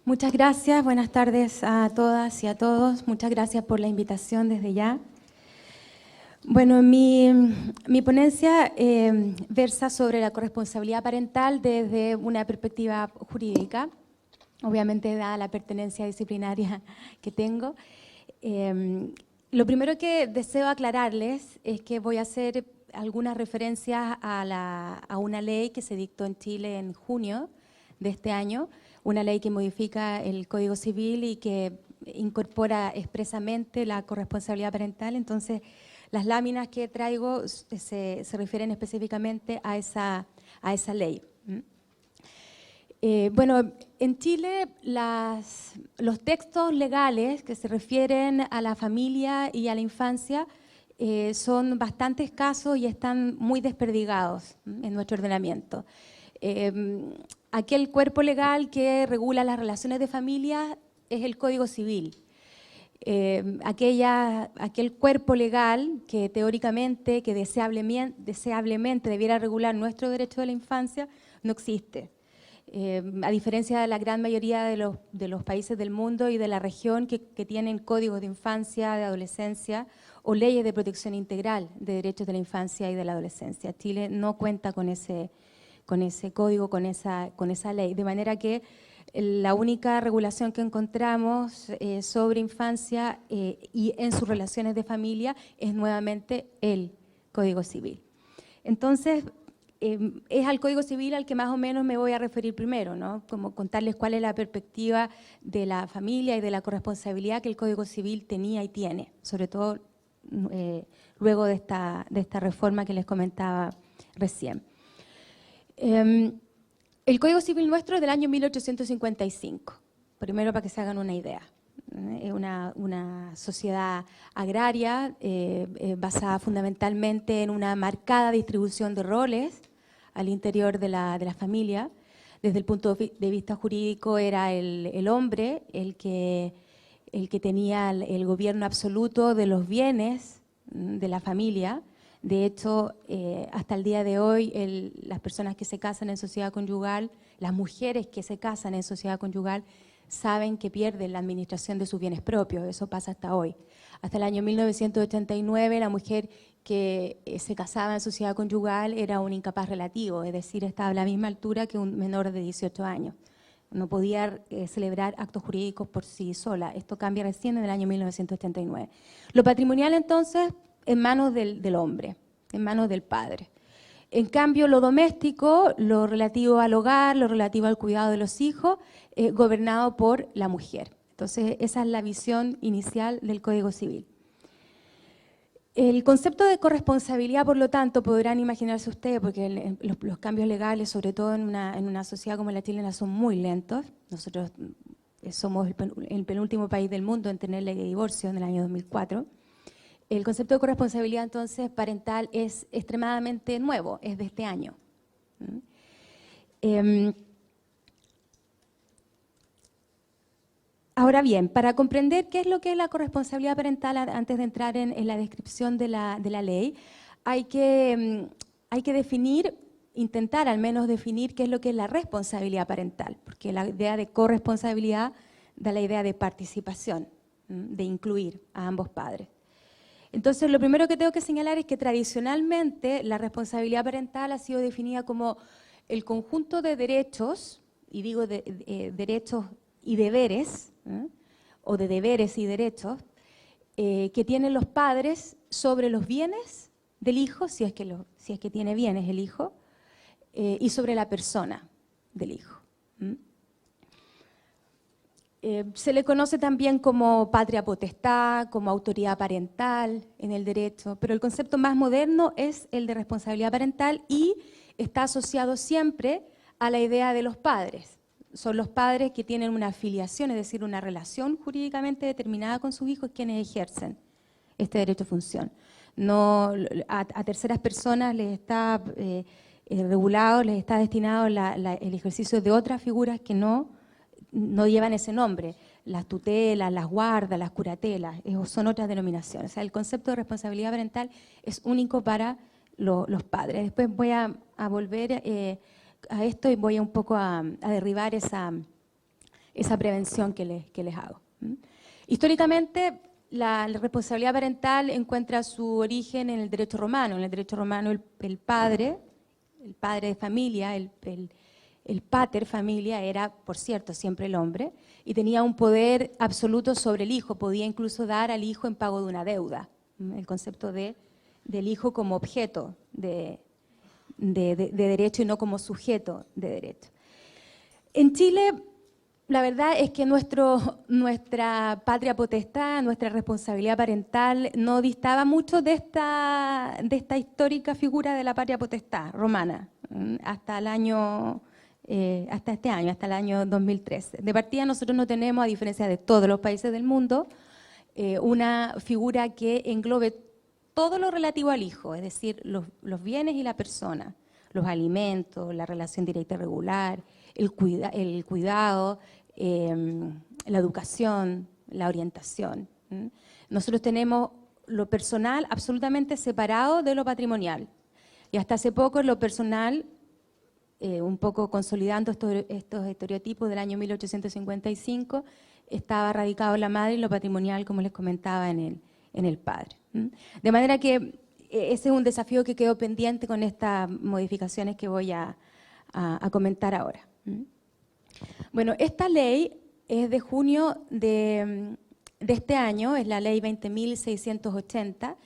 Muchas gracias, buenas tardes a todas y a todos. Muchas gracias por la invitación desde ya. Bueno, mi ponencia versa sobre la corresponsabilidad parental desde una perspectiva jurídica, obviamente dada la pertenencia disciplinaria que tengo. Lo primero que deseo aclararles es que voy a hacer algunas referencias a una ley que se dictó en Chile en junio de este año, una ley que modifica el Código Civil y que incorpora expresamente la corresponsabilidad parental. Entonces, las láminas que traigo se refieren específicamente a esa ley. Bueno, en Chile los textos legales que se refieren a la familia y a la infancia son bastante escasos y están muy desperdigados en nuestro ordenamiento. Aquel cuerpo legal que regula las relaciones de familia es el Código Civil. Aquel cuerpo legal que teóricamente, que deseablemente debiera regular nuestro derecho de la infancia, no existe. A diferencia de la gran mayoría de los países del mundo y de la región que tienen códigos de infancia, de adolescencia o leyes de protección integral de derechos de la infancia y de la adolescencia. Chile no cuenta con ese código, con esa ley, de manera que la única regulación que encontramos sobre infancia y en sus relaciones de familia es nuevamente el Código Civil. Entonces, es al Código Civil al que más o menos me voy a referir primero, ¿no? Como contarles cuál es la perspectiva de la familia y de la corresponsabilidad que el Código Civil tenía y tiene, sobre todo luego de esta reforma que les comentaba recién. El Código Civil nuestro es del año 1855, primero para que se hagan una idea. Es una sociedad agraria basada fundamentalmente en una marcada distribución de roles al interior de la familia. Desde el punto de vista jurídico era el hombre el que tenía el gobierno absoluto de los bienes de la familia. De hecho, hasta el día de hoy, las personas que se casan en sociedad conyugal, las mujeres que se casan en sociedad conyugal, saben que pierden la administración de sus bienes propios. Eso pasa hasta hoy. Hasta el año 1989, la mujer que se casaba en sociedad conyugal era un incapaz relativo, es decir, estaba a la misma altura que un menor de 18 años. No podía celebrar actos jurídicos por sí sola. Esto cambia recién en el año 1989. Lo patrimonial, entonces, en manos del hombre, en manos del padre. En cambio, lo doméstico, lo relativo al hogar, lo relativo al cuidado de los hijos, gobernado por la mujer. Entonces, esa es la visión inicial del Código Civil. El concepto de corresponsabilidad, por lo tanto, podrán imaginarse ustedes, porque los cambios legales, sobre todo en una sociedad como la chilena, son muy lentos. Nosotros somos el penúltimo país del mundo en tener ley de divorcio en el año 2004. El concepto de corresponsabilidad, entonces, parental es extremadamente nuevo, es de este año. Ahora bien, para comprender qué es lo que es la corresponsabilidad parental, antes de entrar en la descripción de la ley, hay que definir, intentar al menos definir qué es lo que es la responsabilidad parental, porque la idea de corresponsabilidad da la idea de participación, de incluir a ambos padres. Entonces, lo primero que tengo que señalar es que tradicionalmente la responsabilidad parental ha sido definida como el conjunto de derechos, y digo derechos y deberes, o de deberes y derechos, que tienen los padres sobre los bienes del hijo, si es que tiene bienes el hijo, y sobre la persona del hijo. Se le conoce también como patria potestad, como autoridad parental en el derecho, pero el concepto más moderno es el de responsabilidad parental y está asociado siempre a la idea de los padres. Son los padres que tienen una afiliación, es decir, una relación jurídicamente determinada con sus hijos, quienes ejercen este derecho de función. No, a terceras personas les está regulado, les está destinado el ejercicio de otras figuras que no llevan ese nombre, las tutelas, las guardas, las curatelas, son otras denominaciones. O sea, el concepto de responsabilidad parental es único para los padres. Después voy a volver a esto y voy un poco a derribar esa esa prevención que les hago. Históricamente, la responsabilidad parental encuentra su origen en el derecho romano. En el derecho romano el padre de familia, el pater familia era, por cierto, siempre el hombre, y tenía un poder absoluto sobre el hijo, podía incluso dar al hijo en pago de una deuda. El concepto del hijo como objeto de derecho y no como sujeto de derecho. En Chile, la verdad es que nuestra patria potestad, nuestra responsabilidad parental no distaba mucho de esta histórica figura de la patria potestad romana, hasta el año hasta el año 2013. De partida nosotros no tenemos, a diferencia de todos los países del mundo, una figura que englobe todo lo relativo al hijo, es decir, los bienes y la persona, los alimentos, la relación directa y regular, el cuidado, la educación, la orientación. Nosotros tenemos lo personal absolutamente separado de lo patrimonial. Y hasta hace poco lo personal, un poco consolidando estos estereotipos del año 1855, estaba radicado en la madre y lo patrimonial, como les comentaba, en el padre. De manera que ese es un desafío que quedó pendiente con estas modificaciones que voy a comentar ahora. Bueno, esta ley es de junio de este año, es la ley 20.680,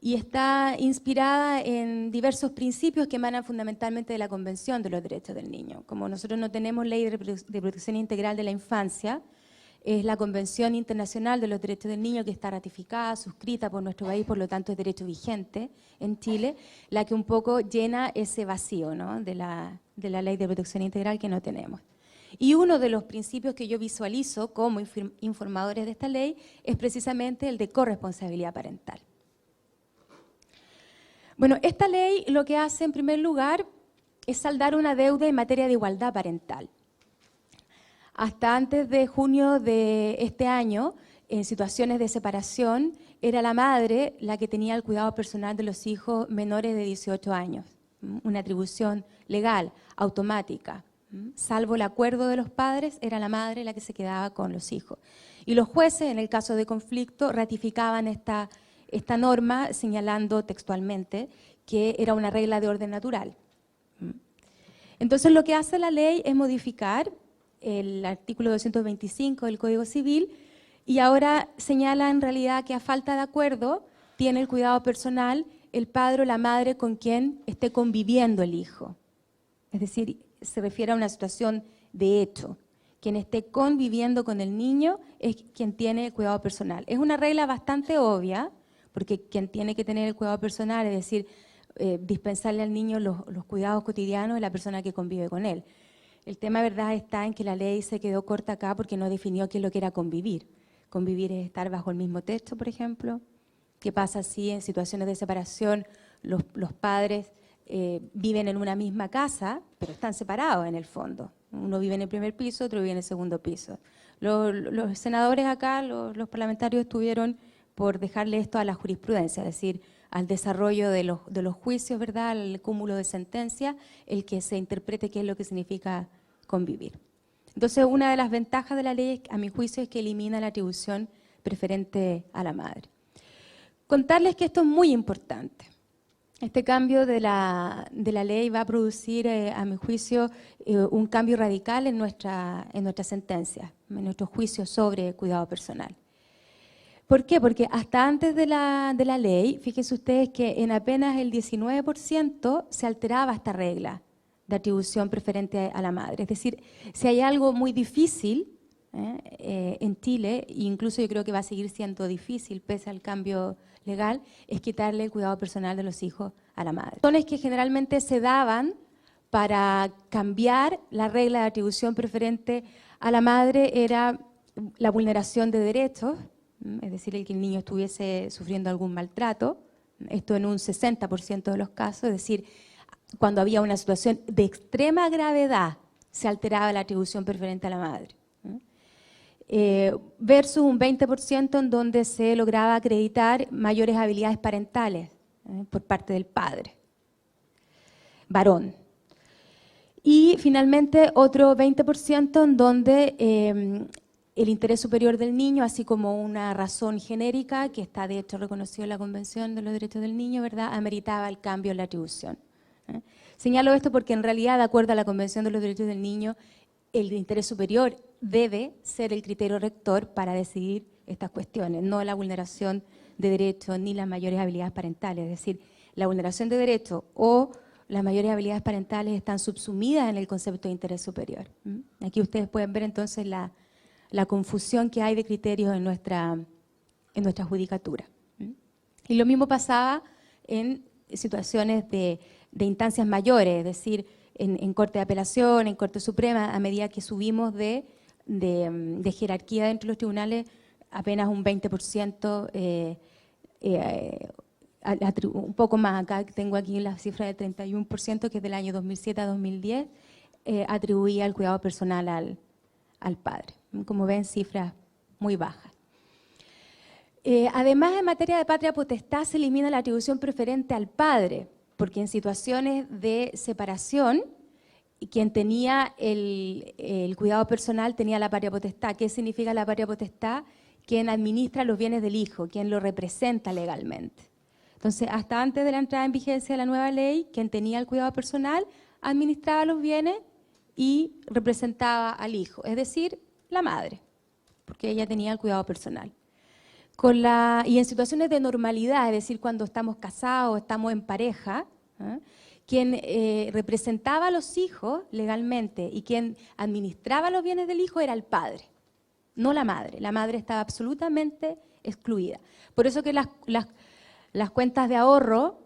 y está inspirada en diversos principios que emanan fundamentalmente de la Convención de los Derechos del Niño. Como nosotros no tenemos ley de protección integral de la infancia, es la Convención Internacional de los Derechos del Niño que está ratificada, suscrita por nuestro país, por lo tanto es derecho vigente en Chile, la que un poco llena ese vacío, ¿no?, de la ley de protección integral que no tenemos. Y uno de los principios que yo visualizo como informadores de esta ley es precisamente el de corresponsabilidad parental. Bueno, esta ley lo que hace en primer lugar es saldar una deuda en materia de igualdad parental. Hasta antes de junio de este año, en situaciones de separación, era la madre la que tenía el cuidado personal de los hijos menores de 18 años. Una atribución legal, automática. Salvo el acuerdo de los padres, era la madre la que se quedaba con los hijos. Y los jueces, en el caso de conflicto, ratificaban esta norma señalando textualmente que era una regla de orden natural. Entonces lo que hace la ley es modificar el artículo 225 del Código Civil y ahora señala en realidad que a falta de acuerdo tiene el cuidado personal el padre o la madre con quien esté conviviendo el hijo. Es decir, se refiere a una situación de hecho. Quien esté conviviendo con el niño es quien tiene el cuidado personal. Es una regla bastante obvia, porque quien tiene que tener el cuidado personal, es decir, dispensarle al niño los cuidados cotidianos, es la persona que convive con él. El tema, verdad, está en que la ley se quedó corta acá porque no definió qué es lo que era convivir. Convivir es estar bajo el mismo techo, por ejemplo. ¿Qué pasa si en situaciones de separación los padres viven en una misma casa, pero están separados en el fondo? Uno vive en el primer piso, otro vive en el segundo piso. Los senadores acá, los parlamentarios estuvieron por dejarle esto a la jurisprudencia, es decir, al desarrollo de los juicios, ¿verdad?, al cúmulo de sentencias, el que se interprete qué es lo que significa convivir. Entonces, una de las ventajas de la ley, a mi juicio, es que elimina la atribución preferente a la madre. Contarles que esto es muy importante. Este cambio de la ley va a producir, a mi juicio, un cambio radical en nuestra sentencia, en nuestros juicios sobre cuidado personal. ¿Por qué? Porque hasta antes de la ley, fíjense ustedes que en apenas el 19% se alteraba esta regla de atribución preferente a la madre. Es decir, si hay algo muy difícil en Chile, e incluso yo creo que va a seguir siendo difícil pese al cambio legal, es quitarle el cuidado personal de los hijos a la madre. Las razones que generalmente se daban para cambiar la regla de atribución preferente a la madre era la vulneración de derechos, es decir, el que el niño estuviese sufriendo algún maltrato, esto en un 60% de los casos, es decir, cuando había una situación de extrema gravedad se alteraba la atribución preferente a la madre. Versus un 20% en donde se lograba acreditar mayores habilidades parentales por parte del padre, varón. Y finalmente otro 20% en donde el interés superior del niño, así como una razón genérica, que está de hecho reconocido en la Convención de los Derechos del Niño, ¿verdad?, ameritaba el cambio en la atribución. Señalo esto porque en realidad, de acuerdo a la Convención de los Derechos del Niño, el interés superior debe ser el criterio rector para decidir estas cuestiones, no la vulneración de derechos ni las mayores habilidades parentales. Es decir, la vulneración de derechos o las mayores habilidades parentales están subsumidas en el concepto de interés superior. Aquí ustedes pueden ver entonces la confusión que hay de criterios en nuestra judicatura. Y lo mismo pasaba en situaciones de instancias mayores, es decir, en Corte de Apelación, en Corte Suprema, a medida que subimos de jerarquía dentro de los tribunales, apenas un 20%, un poco más, acá tengo aquí la cifra del 31%, que es del año 2007 a 2010, atribuía el cuidado personal al padre. Como ven, cifras muy bajas. Además, en materia de patria potestad se elimina la atribución preferente al padre, porque en situaciones de separación, quien tenía el cuidado personal tenía la patria potestad. ¿Qué significa la patria potestad? Quien administra los bienes del hijo, quien lo representa legalmente. Entonces, hasta antes de la entrada en vigencia de la nueva ley, quien tenía el cuidado personal administraba los bienes y representaba al hijo, es decir, la madre, porque ella tenía el cuidado personal. Y en situaciones de normalidad, es decir, cuando estamos casados, estamos en pareja, quien representaba a los hijos legalmente y quien administraba los bienes del hijo era el padre, no la madre. La madre estaba absolutamente excluida. Por eso que las cuentas de ahorro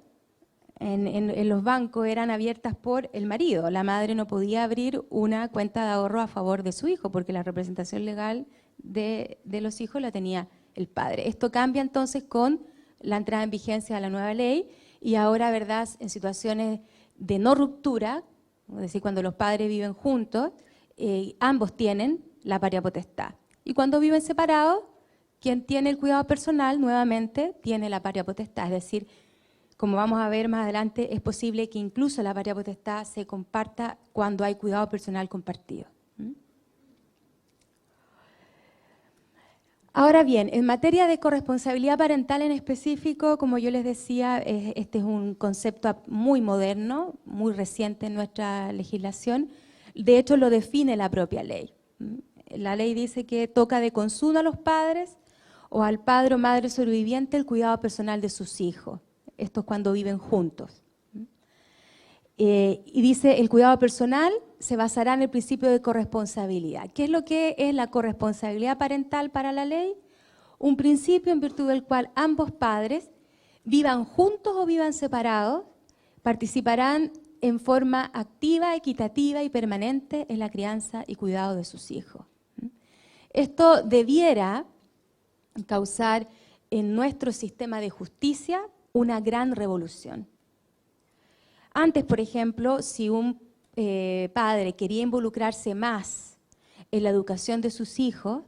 en los bancos eran abiertas por el marido. La madre no podía abrir una cuenta de ahorro a favor de su hijo porque la representación legal de los hijos la tenía el padre. Esto cambia entonces con la entrada en vigencia de la nueva ley y ahora, ¿verdad?, en situaciones de no ruptura, es decir, cuando los padres viven juntos, ambos tienen la patria potestad. Y cuando viven separados, quien tiene el cuidado personal nuevamente tiene la patria potestad, es decir, como vamos a ver más adelante, es posible que incluso la patria potestad se comparta cuando hay cuidado personal compartido. Ahora bien, en materia de corresponsabilidad parental en específico, como yo les decía, este es un concepto muy moderno, muy reciente en nuestra legislación. De hecho, lo define la propia ley. La ley dice que toca de consuno a los padres o al padre o madre sobreviviente el cuidado personal de sus hijos. Esto es cuando viven juntos. Y dice, el cuidado personal se basará en el principio de corresponsabilidad. ¿Qué es lo que es la corresponsabilidad parental para la ley? Un principio en virtud del cual ambos padres, vivan juntos o vivan separados, participarán en forma activa, equitativa y permanente en la crianza y cuidado de sus hijos. Esto debiera causar en nuestro sistema de justicia una gran revolución. Antes, por ejemplo, si un padre quería involucrarse más en la educación de sus hijos,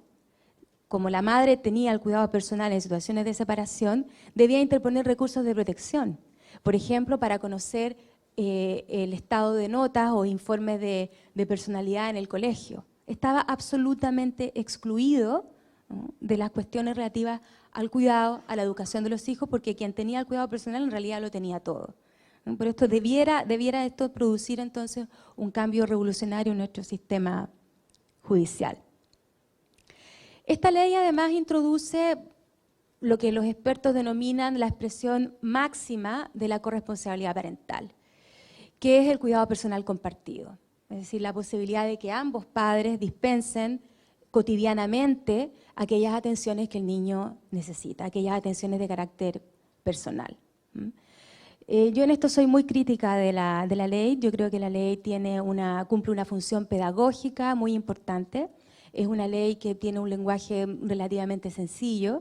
como la madre tenía el cuidado personal en situaciones de separación, debía interponer recursos de protección. Por ejemplo, para conocer el estado de notas o informes de personalidad en el colegio. Estaba absolutamente excluido, ¿no?, de las cuestiones relativas al cuidado, a la educación de los hijos, porque quien tenía el cuidado personal en realidad lo tenía todo. Por esto debiera esto producir entonces un cambio revolucionario en nuestro sistema judicial. Esta ley además introduce lo que los expertos denominan la expresión máxima de la corresponsabilidad parental, que es el cuidado personal compartido. Es decir, la posibilidad de que ambos padres dispensen cotidianamente aquellas atenciones que el niño necesita, aquellas atenciones de carácter personal. Yo en esto soy muy crítica de la ley. Yo creo que la ley cumple una función pedagógica muy importante. Es una ley que tiene un lenguaje relativamente sencillo,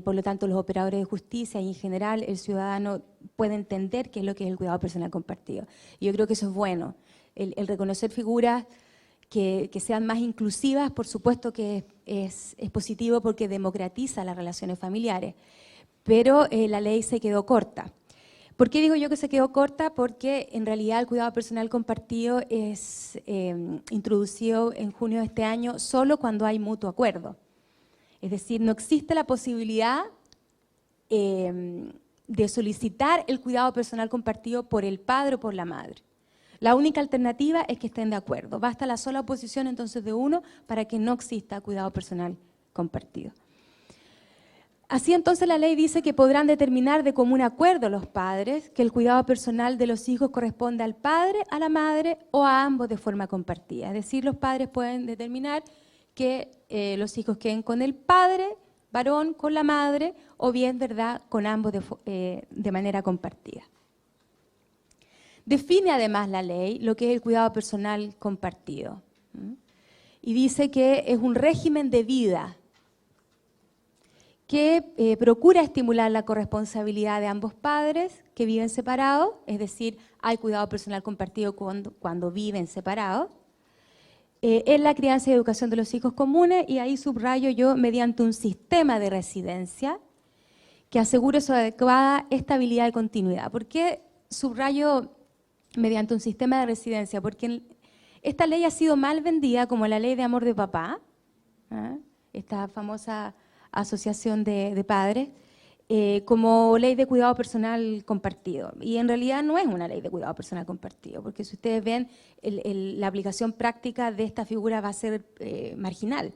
por lo tanto los operadores de justicia y en general el ciudadano puede entender qué es lo que es el cuidado personal compartido. Y yo creo que eso es bueno. El reconocer figuras que sean más inclusivas, por supuesto que es positivo porque democratiza las relaciones familiares, pero la ley se quedó corta. ¿Por qué digo yo que se quedó corta? Porque en realidad el cuidado personal compartido es introducido en junio de este año solo cuando hay mutuo acuerdo. Es decir, no existe la posibilidad de solicitar el cuidado personal compartido por el padre o por la madre. La única alternativa es que estén de acuerdo. Basta la sola oposición entonces de uno para que no exista cuidado personal compartido. Así entonces la ley dice que podrán determinar de común acuerdo los padres que el cuidado personal de los hijos corresponde al padre, a la madre o a ambos de forma compartida. Es decir, los padres pueden determinar que los hijos queden con el padre, varón, con la madre, o bien, ¿verdad?, con ambos de manera compartida. Define además la ley lo que es el cuidado personal compartido. Y dice que es un régimen de vida que procura estimular la corresponsabilidad de ambos padres que viven separados, es decir, hay cuidado personal compartido cuando viven separados, en la crianza y educación de los hijos comunes, y ahí subrayo yo, mediante un sistema de residencia que asegure su adecuada estabilidad y continuidad. ¿Por qué subrayo mediante un sistema de residencia? Porque esta ley ha sido mal vendida como la ley de amor de papá, esta famosa asociación de padres, como ley de cuidado personal compartido. Y en realidad no es una ley de cuidado personal compartido, porque si ustedes ven, la aplicación práctica de esta figura va a ser marginal.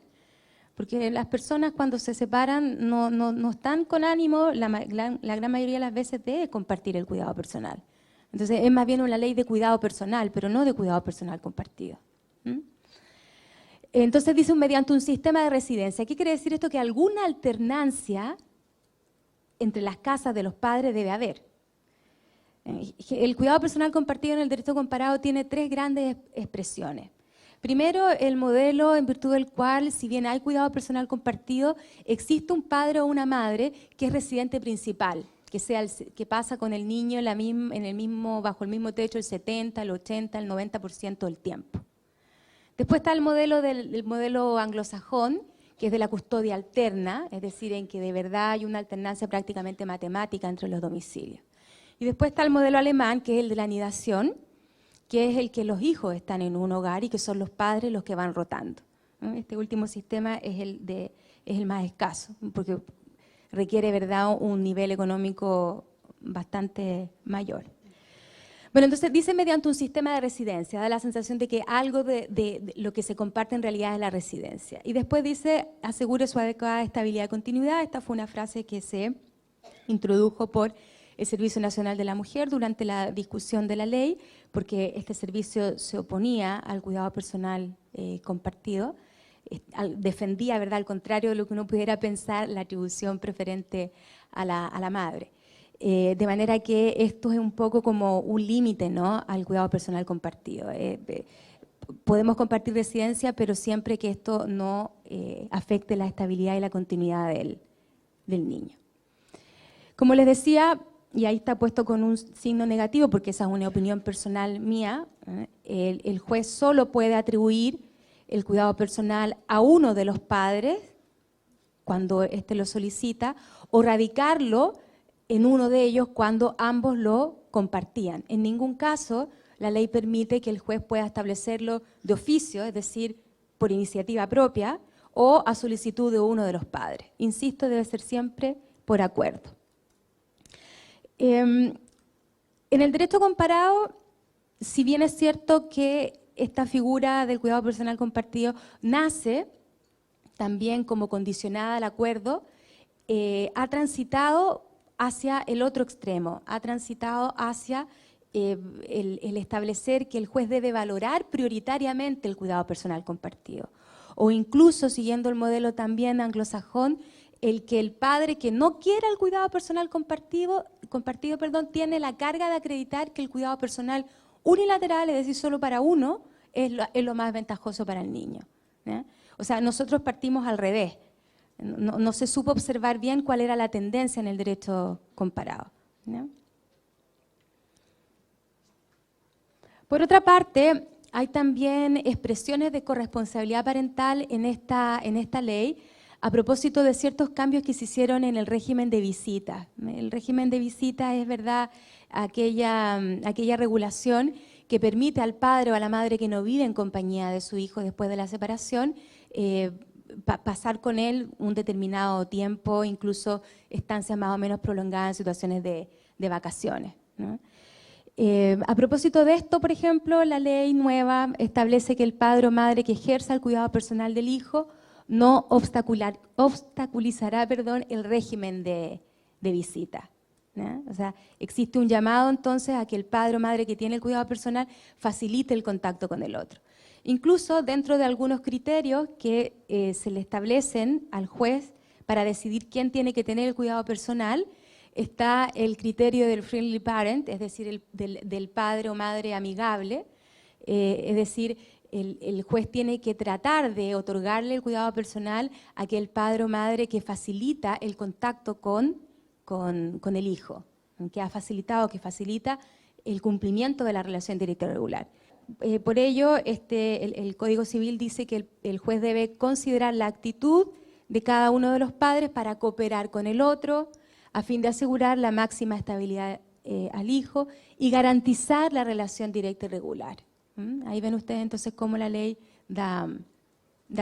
Porque las personas cuando se separan no están con ánimo, la gran mayoría de las veces, de compartir el cuidado personal. Entonces es más bien una ley de cuidado personal, pero no de cuidado personal compartido. Entonces dice mediante un sistema de residencia. ¿Qué quiere decir esto? Que alguna alternancia entre las casas de los padres debe haber. El cuidado personal compartido en el derecho comparado tiene tres grandes expresiones. Primero, el modelo en virtud del cual, si bien hay cuidado personal compartido, existe un padre o una madre que es residente principal, que pasa con el niño bajo el mismo techo el 70, el 80, el 90% del tiempo. Después está el modelo anglosajón, que es de la custodia alterna, es decir, en que de verdad hay una alternancia prácticamente matemática entre los domicilios. Y después está el modelo alemán, que es el de la anidación, que es el que los hijos están en un hogar y que son los padres los que van rotando. Este último sistema es el más escaso, porque requiere, ¿verdad?, un nivel económico bastante mayor. Bueno, entonces dice mediante un sistema de residencia, da la sensación de que algo de lo que se comparte en realidad es la residencia. Y después dice, asegure su adecuada estabilidad y continuidad. Esta fue una frase que se introdujo por el Servicio Nacional de la Mujer durante la discusión de la ley, porque este servicio se oponía al cuidado personal compartido, defendía, ¿verdad?, al contrario de lo que uno pudiera pensar, la atribución preferente a la madre. De manera que esto es un poco como un límite, ¿no?, al cuidado personal compartido. Podemos compartir residencia, pero siempre que esto no afecte la estabilidad y la continuidad del niño. Como les decía, y ahí está puesto con un signo negativo, porque esa es una opinión personal mía, el juez solo puede atribuir el cuidado personal a uno de los padres cuando éste lo solicita, o radicarlo en uno de ellos cuando ambos lo compartían. En ningún caso la ley permite que el juez pueda establecerlo de oficio, es decir, por iniciativa propia, o a solicitud de uno de los padres. Insisto, debe ser siempre por acuerdo. En el derecho comparado, si bien es cierto que esta figura del cuidado personal compartido nace también como condicionada al acuerdo, ha transitado hacia el otro extremo, ha transitado hacia el establecer que el juez debe valorar prioritariamente el cuidado personal compartido. O incluso, siguiendo el modelo también anglosajón, el que el padre que no quiera el cuidado personal compartido, tiene la carga de acreditar que el cuidado personal unilateral, es decir, solo para uno, es lo más ventajoso para el niño. O sea, nosotros partimos al revés. No se supo observar bien cuál era la tendencia en el derecho comparado, ¿no? Por otra parte, hay también expresiones de corresponsabilidad parental en esta ley, a propósito de ciertos cambios que se hicieron en el régimen de visita. El régimen de visita es, verdad, aquella regulación que permite al padre o a la madre que no vive en compañía de su hijo después de la separación, pasar con él un determinado tiempo, incluso estancias más o menos prolongadas en situaciones de vacaciones, ¿no? A propósito de esto, por ejemplo, la ley nueva establece que el padre o madre que ejerza el cuidado personal del hijo no obstaculizará el régimen de visita, ¿no? O sea, existe un llamado entonces a que el padre o madre que tiene el cuidado personal facilite el contacto con el otro. Incluso dentro de algunos criterios que se le establecen al juez para decidir quién tiene que tener el cuidado personal, está el criterio del friendly parent, es decir, del padre o madre amigable, es decir, el juez tiene que tratar de otorgarle el cuidado personal a aquel padre o madre que facilita el contacto con el hijo, que ha facilitado, que facilita el cumplimiento de la relación directa y regular. Por ello, el Código Civil dice que el juez debe considerar la actitud de cada uno de los padres para cooperar con el otro, a fin de asegurar la máxima estabilidad al hijo y garantizar la relación directa y regular. Ahí ven ustedes entonces cómo la ley da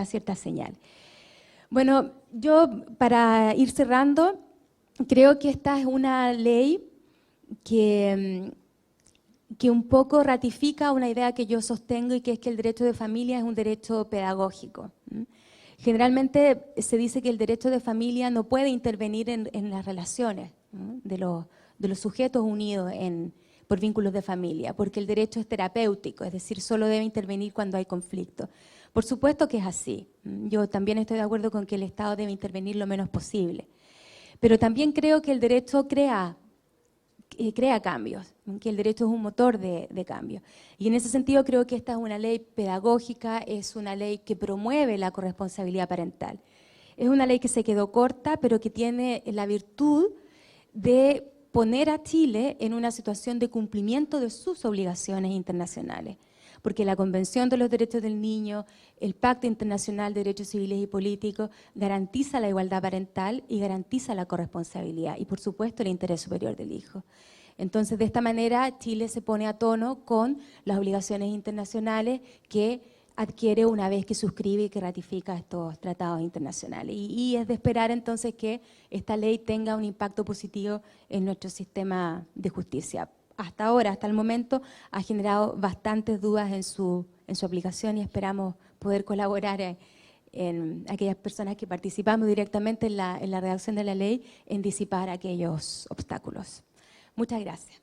cierta señal. Bueno, yo para ir cerrando, creo que esta es una ley que un poco ratifica una idea que yo sostengo y que es que el derecho de familia es un derecho pedagógico. Generalmente se dice que el derecho de familia no puede intervenir en las relaciones, ¿no?, de los sujetos unidos por vínculos de familia, porque el derecho es terapéutico, es decir, solo debe intervenir cuando hay conflicto. Por supuesto que es así. Yo también estoy de acuerdo con que el Estado debe intervenir lo menos posible. Pero también creo que el derecho crea cambios, que el derecho es un motor de cambio. Y en ese sentido creo que esta es una ley pedagógica, es una ley que promueve la corresponsabilidad parental. Es una ley que se quedó corta, pero que tiene la virtud de poner a Chile en una situación de cumplimiento de sus obligaciones internacionales. Porque la Convención de los Derechos del Niño, el Pacto Internacional de Derechos Civiles y Políticos garantiza la igualdad parental y garantiza la corresponsabilidad y, por supuesto, el interés superior del hijo. Entonces, de esta manera, Chile se pone a tono con las obligaciones internacionales que adquiere una vez que suscribe y que ratifica estos tratados internacionales. Y es de esperar entonces que esta ley tenga un impacto positivo en nuestro sistema de justicia. Hasta ahora, hasta el momento, ha generado bastantes dudas en su aplicación y esperamos poder colaborar en aquellas personas que participamos directamente en la redacción de la ley en disipar aquellos obstáculos. Muchas gracias.